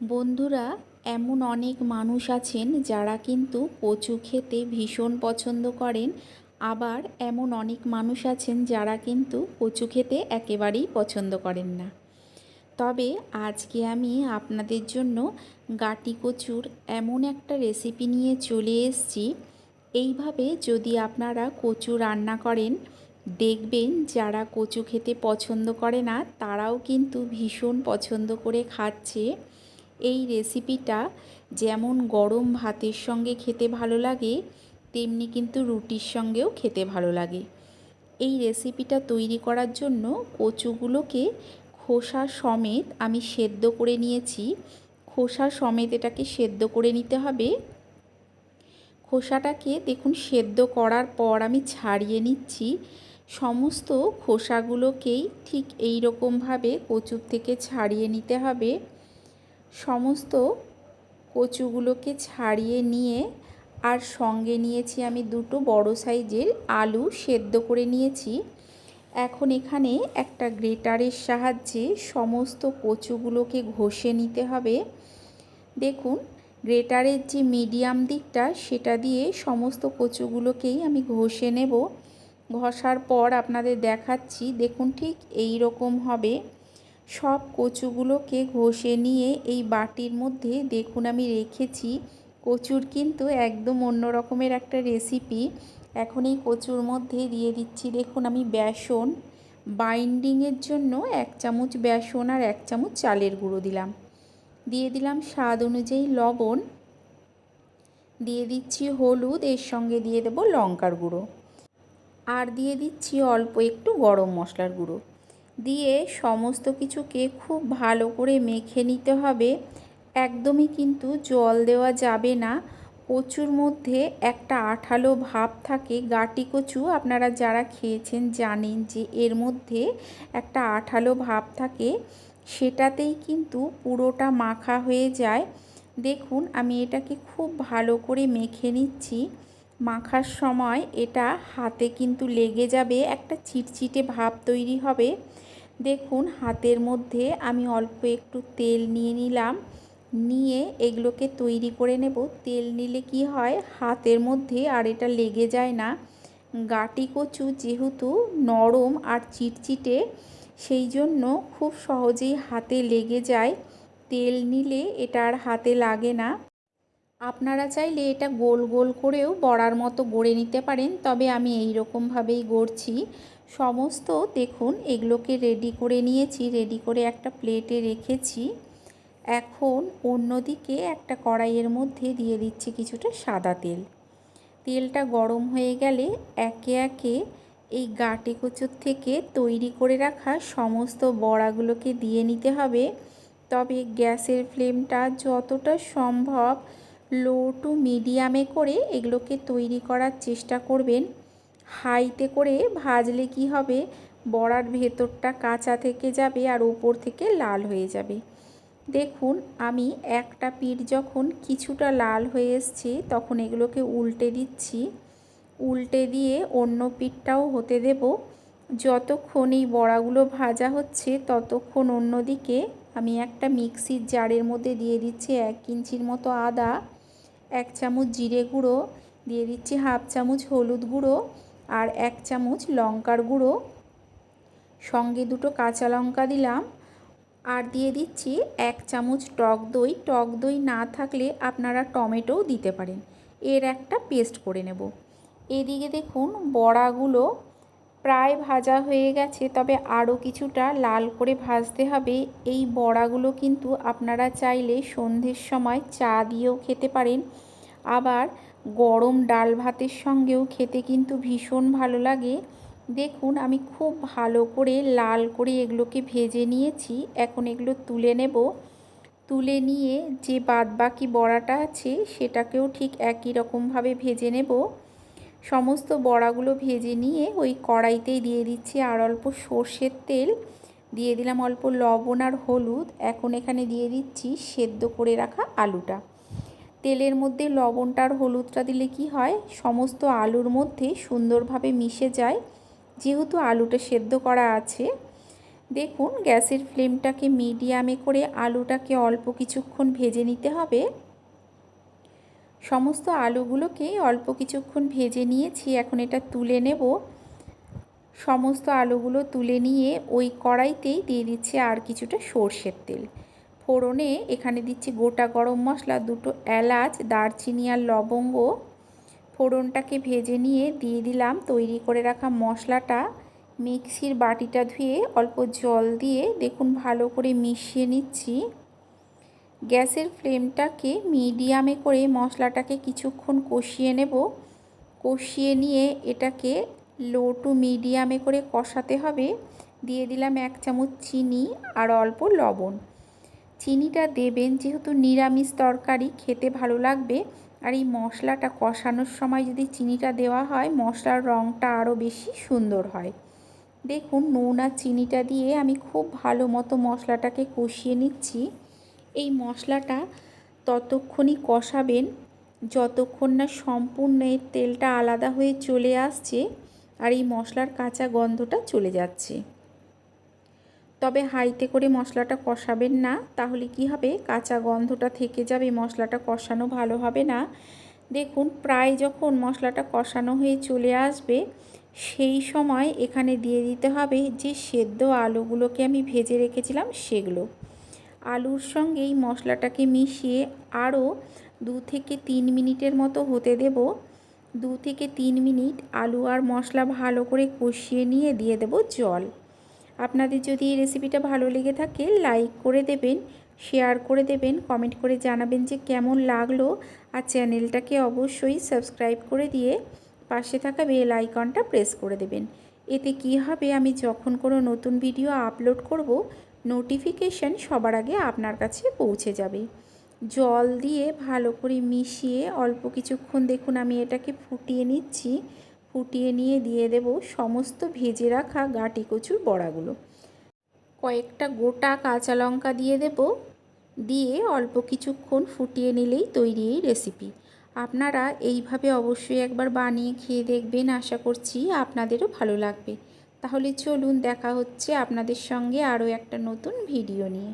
বন্ধুরা, এমন অনেক মানুষ আছেন যারা কিন্তু কচু খেতে ভীষণ পছন্দ করেন। আবার এমন অনেক মানুষ আছেন যারা কিন্তু কচু খেতে একেবারেই পছন্দ করেন না। তবে আজকে আমি আপনাদের জন্য গাটি কচুর এমন একটা রেসিপি নিয়ে চলে এসেছি। এইভাবে যদি আপনারা কচু রান্না করেন, দেখবেন যারা কচু খেতে পছন্দ করে না তারাও কিন্তু ভীষণ পছন্দ করে খাচ্ছে। এই রেসিপিটা যেমন গরম ভাতের সঙ্গে খেতে ভালো লাগে, তেমনি কিন্তু রুটির সঙ্গেও খেতে ভালো লাগে। এই রেসিপিটা তৈরি করার জন্য কচুগুলোকে খোসা সমেত আমি সেদ্ধ করে নিয়েছি। খোসা সমেত এটাকে সেদ্ধ করে নিতে হবে। খোসাটাকে দেখুন সেদ্ধ করার পর আমি ছাড়িয়ে নিচ্ছি। সমস্ত খোসাগুলোকেই ঠিক এই রকমভাবে কচুর থেকে ছাড়িয়ে নিতে হবে। সমস্ত কচুগুলোকে ছাড়িয়ে নিয়ে আর সঙ্গে নিয়েছি আমি দুটো বড় সাইজের আলু সেদ্ধ করে নিয়েছি। এখন এখানে একটা গ্রেটারের সাহায্যে সমস্ত কচুগুলোকে ঘষে নিতে হবে। দেখুন, গ্রেটারের যে মিডিয়াম দিকটা সেটা দিয়ে সমস্ত কচুগুলোকেই আমি ঘষে নেব। ঘষার পর আপনাদের দেখাচ্ছি। দেখুন, ঠিক এই রকম হবে। সব কচুগুলোকে ঘষে নিয়ে এই বাটির মধ্যে দেখুন আমি রেখেছি। কচুর কিন্তু একদম অন্য রকমের একটা রেসিপি। এখন এই কচুর মধ্যে দিয়ে দিচ্ছি দেখুন আমি বেসন। বাইন্ডিংয়ের জন্য 1 চামচ বেসন আর 1 চামচ চালের গুঁড়ো দিলাম। দিয়ে দিলাম স্বাদ অনুযায়ী লবণ। দিয়ে দিচ্ছি হলুদ, এর সঙ্গে দিয়ে দেব লঙ্কার গুঁড়ো, আর দিয়ে দিচ্ছি অল্প একটু গরম মশলার গুঁড়ো। দিয়ে সমস্ত কিছুকে খুব ভালো করে মেখে নিতে হবে। একদমই কিন্তু জল দেওয়া যাবে না। কচুর মধ্যে একটা আঠালো ভাব থাকে। গাটি কচু আপনারা যারা খেয়েছেন জানেন যে এর মধ্যে একটা আঠালো ভাব থাকে, সেটাতেই কিন্তু পুরোটা মাখা হয়ে যায়। দেখুন আমি এটাকে খুব ভালো করে মেখে নিচ্ছি। মাখার সময় এটা হাতে কিন্তু লেগে যাবে, একটা চিটচিটে ভাব তৈরি হবে। দেখুন হাতের মধ্যে আমি অল্প একটু তেল নিয়ে নিলাম, নিয়ে এগুলোকে তৈরি করে নেব। তেল নিলে কি হয়, হাতের মধ্যে আর এটা লেগে যায় না। গাটি কচু যেহেতু নরম আর চিটচিটে, সেই জন্য খুব সহজেই হাতে লেগে যায়। তেল নিলে এটা আর হাতে লাগে না। আপনারা চাইলে এটা গোল গোল করেও বড়ার মতো গড়ে নিতে পারেন, তবে আমি এই রকমভাবেই গড়ছি। সমস্ত দেখুন এগুলোকে রেডি করে নিয়েছি, রেডি করে একটা প্লেটে রেখেছি। এখন অন্যদিকে একটা কড়াইয়ের মধ্যে দিয়ে দিচ্ছি কিছুটা সাদা তেল। তেলটা গরম হয়ে গেলে একে একে এই গাটি কচুর থেকে তৈরি করে রাখা সমস্ত বড়াগুলোকে দিয়ে নিতে হবে। তবে গ্যাসের ফ্লেমটা যতটা সম্ভব লো টু মিডিয়ামে করে এগুলোকে তৈরি করার চেষ্টা করবেন। হাইতে করে ভাজলে কি হবে, বড়ার ভেতরটা কাঁচা থেকে যাবে আর উপর থেকে লাল হয়ে যাবে। দেখুন আমি একটা পিঠ যখন কিছুটা লাল হয়ে এসছে তখন এগুলোকে উল্টে দিচ্ছি। উল্টে দিয়ে অন্য পিঠটাও হতে দেব। যতক্ষণ এই বড়াগুলো ভাজা হচ্ছে ততক্ষণ অন্যদিকে আমি একটা মিক্সির জারের মধ্যে দিয়ে দিচ্ছি 1 ইঞ্চির মতো আদা, 1 চামচ জিরে গুঁড়ো, দিয়ে দিচ্ছি হাফ চামচ হলুদ গুঁড়ো আর 1 চামচ লঙ্কার গুঁড়ো, সঙ্গে দুটো কাঁচা লঙ্কা দিলাম, আর দিয়ে দিচ্ছি 1 চামচ টক দই। টক দই না থাকলে আপনারা টমেটোও দিতে পারেন। এর একটা পেস্ট করে নেব। এদিকে দেখুন বড়াগুলো প্রায় ভাজা হয়ে গেছে, তবে আরও কিছুটা লাল করে ভাজতে হবে। এই বড়াগুলো কিন্তু আপনারা চাইলে সন্ধ্যের সময় চা দিয়েও খেতে পারেন, আবার গরম ডাল ভাতের সঙ্গেও খেতে কিন্তু ভীষণ ভালো লাগে। দেখুন আমি খুব ভালো করে লাল করে এগুলোকে ভেজে নিয়েছি। এখন এগুলো তুলে নেব। তুলে নিয়ে যে বাদবাকি বড়াটা আছে সেটাকেও ঠিক একই রকমভাবে ভেজে নেব। সমস্ত বড়াগুলো ভেজে নিয়ে ওই কড়াইতেই দিয়ে দিচ্ছি আর অল্প সর্ষের তেল, দিয়ে দিলাম অল্প লবণ আর হলুদ। এখন এখানে দিয়ে দিচ্ছি সেদ্ধ করে রাখা আলুটা। তেলের মধ্যে লবণটা আর হলুদটা দিলে কি হয়, সমস্ত আলুর মধ্যে সুন্দরভাবে মিশে যায়। যেহেতু আলুটা সেদ্ধ করা আছে, দেখুন গ্যাসের ফ্লেমটাকে মিডিয়ামে করে আলুটাকে অল্প কিছুক্ষণ ভেজে নিতে হবে। সমস্ত আলুগুলোকে অল্প কিছুক্ষণ ভেজে নিয়েছি, এখন এটা তুলে নেব। সমস্ত আলুগুলো তুলে নিয়ে ওই কড়াইতেই দিয়ে দিচ্ছি আর কিছুটা সর্ষের তেল। ফোড়নে এখানে দিচ্ছি গোটা গরম মশলা, 2টো এলাচ, দারচিনি আর লবঙ্গ। ফোড়নটাকে ভেজে নিয়ে দিয়ে দিলাম তৈরি করে রাখা মশলাটা। মিক্সির বাটিটা ধুয়ে অল্প জল দিয়ে দেখুন ভালো করে মিশিয়ে নিচ্ছি। গ্যাসের ফ্লেমটাকে মিডিয়ামে করে মশলাটাকে কিছুক্ষণ কষিয়ে নেব। কষিয়ে নিয়ে এটাকে লো টু মিডিয়ামে করে কষাতে হবে। দিয়ে দিলাম 1 চামচ চিনি আর অল্প লবণ। চিনিটা দেবেন যেহেতু নিরামিষ তরকারি, খেতে ভালো লাগবে। আর এই মশলাটা কষানোর সময় যদি চিনিটা দেওয়া হয়, মশলার রঙটা আরও বেশি সুন্দর হয়। দেখুন নুন আর চিনিটা দিয়ে আমি খুব ভালো মতো মশলাটাকে কষিয়ে নিচ্ছি। এই মশলাটা ততক্ষণই কষাবেন যতক্ষণ না সম্পূর্ণ এর তেলটা আলাদা হয়ে চলে আসছে আর এই মশলার কাঁচা গন্ধটা চলে যাচ্ছে। তবে হাইতে করে মশলাটা কষাবেন না, তাহলে কি হবে, কাঁচা গন্ধটা থেকে যাবে, মশলাটা কষানো ভালো হবে না। দেখুন প্রায় যখন মশলাটা কষানো হয়ে চলে আসবে, সেই সময় এখানে দিয়ে দিতে হবে যে সেদ্ধ আলুগুলোকে আমি ভেজে রেখেছিলাম সেগুলো। আলুর সঙ্গে এই মশলাটাকে মিশিয়ে আরও 2 থেকে 3 মিনিটের মতো হতে দেব। 2 থেকে 3 মিনিট আলু আর মশলা ভালো করে কষিয়ে নিয়ে দিয়ে দেব জল। আপনাদের যদি এই রেসিপিটা ভালো লেগে থাকে লাইক করে দেবেন, শেয়ার করে দেবেন, কমেন্ট করে জানাবেন যে কেমন লাগলো। আর চ্যানেলটাকে অবশ্যই সাবস্ক্রাইব করে দিয়ে পাশে থাকা বেল আইকনটা প্রেস করে দেবেন। এতে কি হবে, আমি যখন কোনো নতুন ভিডিও আপলোড করব, নোটিফিকেশান সবার আগে আপনার কাছে পৌঁছে যাবে। জল দিয়ে ভালো করে মিশিয়ে অল্প কিছুক্ষণ দেখুন আমি এটাকে ফুটিয়ে নিচ্ছি। ফুটিয়ে নিয়ে দিয়ে দেব সমস্ত ভেজে রাখা গাঁটি কচুর বড়াগুলো। কয়েকটা গোটা কাঁচা লঙ্কা দিয়ে দেব। দিয়ে অল্প কিছুক্ষণ ফুটিয়ে নিলেই তৈরি এই রেসিপি। আপনারা এইভাবে অবশ্যই একবার বানিয়ে খেয়ে দেখবেন, আশা করছি আপনাদেরও ভালো লাগবে। তাহলে চলুন দেখা হচ্ছে আপনাদের সঙ্গে আরও একটা নতুন ভিডিও নিয়ে।